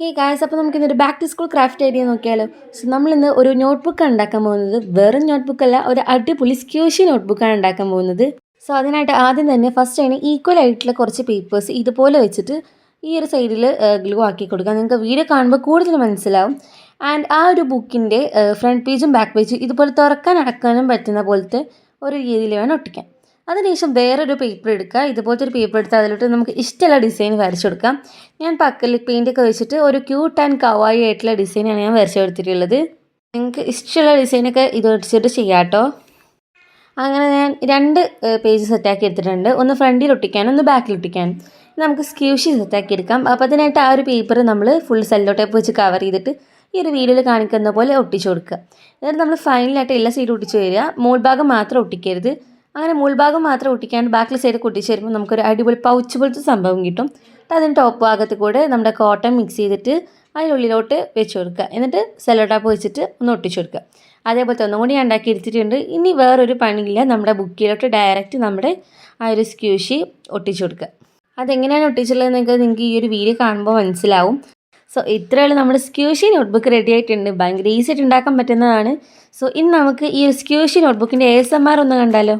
ഹേ guys, അപ്പോൾ നമുക്കിന്നൊരു back to school craft idea നോക്കിയാലോ. സോ നമ്മളിന്ന് ഒരു നോട്ട്ബുക്കാണ് ഉണ്ടാക്കാൻ പോകുന്നത്. വെറും നോട്ട്ബുക്കല്ല, ഒരു അടിപൊളി സ്ക്യൂഷി നോട്ട്ബുക്കാണ് ഉണ്ടാക്കാൻ പോകുന്നത്. സോ അതിനായിട്ട് ആദ്യം തന്നെ ഫസ്റ്റ് അതിന് ഈക്വൽ ആയിട്ടുള്ള കുറച്ച് പേപ്പേഴ്സ് ഇതുപോലെ വെച്ചിട്ട് ഈ ഒരു സൈഡിൽ ഗ്ലൂ ആക്കി കൊടുക്കുക. നിങ്ങൾക്ക് വീഡിയോ കാണുമ്പോൾ കൂടുതൽ മനസ്സിലാവും. ആൻഡ് ആ ഒരു ബുക്കിൻ്റെ ഫ്രണ്ട് പേജും ബാക്ക് പേജും ഇതുപോലെ തുറക്കാൻ അടക്കാനും പറ്റുന്ന പോലത്തെ ഒരു രീതിയിൽ വേണം ഒട്ടിക്കാൻ. അതിനുശേഷം വേറൊരു പേപ്പർ എടുക്കുക. ഇതുപോലത്തെ ഒരു പേപ്പർ എടുത്ത് അതിലോട്ട് നമുക്ക് ഇഷ്ടമുള്ള ഡിസൈൻ വരച്ചു കൊടുക്കാം. ഞാൻ അക്രിലിക് പെയിൻ്റൊക്കെ വെച്ചിട്ട് ഒരു ക്യൂട്ട് ആൻഡ് കവായി ആയിട്ടുള്ള ഡിസൈനാണ് ഞാൻ വരച്ചു കൊടുത്തിട്ടുള്ളത്. നിങ്ങൾക്ക് ഇഷ്ടമുള്ള ഡിസൈനൊക്കെ ഇത് വെച്ചിട്ട് ചെയ്യാം കേട്ടോ. അങ്ങനെ ഞാൻ രണ്ട് പേജ് സെറ്റാക്കി എടുത്തിട്ടുണ്ട്. ഒന്ന് ഫ്രണ്ടിൽ ഒട്ടിക്കാനും ഒന്ന് ബാക്കിൽ ഒട്ടിക്കാനും. നമുക്ക് സ്ക്യൂഷി സെറ്റാക്കി എടുക്കാം. അപ്പോൾ അതിനായിട്ട് ആ ഒരു പേപ്പർ നമ്മൾ ഫുൾ സെല്ലോ ടേപ്പ് വെച്ച് കവർ ചെയ്തിട്ട് ഈ ഒരു വീഡിയോയിൽ കാണിക്കുന്ന പോലെ ഒട്ടിച്ചു കൊടുക്കുക. എന്നിട്ട് നമ്മൾ ഫൈനലായിട്ട് എല്ലാ സൈഡും ഒട്ടിച്ച് വരിക. മോൾ ഭാഗം മാത്രം ഒട്ടിക്കരുത്. അങ്ങനെ മുകൾ ഭാഗം മാത്രം ഒട്ടിക്കാണ്ട് ബാക്കിൽ സൈഡ് ഒട്ടിച്ച് വരുമ്പോൾ നമുക്കൊരു അടിപൊളി പൗച്ച് പോലത്തെ സംഭവം കിട്ടും. അതിന് ടോപ്പ് ഭാഗത്ത് കൂടെ നമ്മുടെ കോട്ടൺ മിക്സ് ചെയ്തിട്ട് അതിനുള്ളിലോട്ട് വെച്ച് കൊടുക്കുക. എന്നിട്ട് സെല്ലോ ടാപ്പ് വെച്ചിട്ട് ഒന്ന് ഒട്ടിച്ച് കൊടുക്കുക. അതേപോലത്തെ ഒന്നും കൂടി ഞാൻ ഉണ്ടാക്കി എടുത്തിട്ടുണ്ട്. ഇനി വേറൊരു പണിയില്ല, നമ്മുടെ ബുക്കിലോട്ട് ഡയറക്റ്റ് നമ്മുടെ ആ ഒരു സ്ക്യൂഷി ഒട്ടിച്ച് കൊടുക്കുക. അതെങ്ങനെയാണ് ഒട്ടിച്ചുള്ളത് നിങ്ങൾക്ക് ഈ ഒരു വീഡിയോ കാണുമ്പോൾ മനസ്സിലാവും. സോ ഇത്രയുള്ള നമ്മുടെ സ്ക്യൂഷി നോട്ട്ബുക്ക് റെഡി ആയിട്ടുണ്ട്. ഭയങ്കര ഈസി ആയിട്ട് ഉണ്ടാക്കാൻ പറ്റുന്നതാണ്. സോ ഇന്ന് നമുക്ക് ഈ ഒരു സ്ക്യൂഷി നോട്ട്ബുക്കിൻ്റെ ASMR ഒന്ന് കണ്ടാലോ.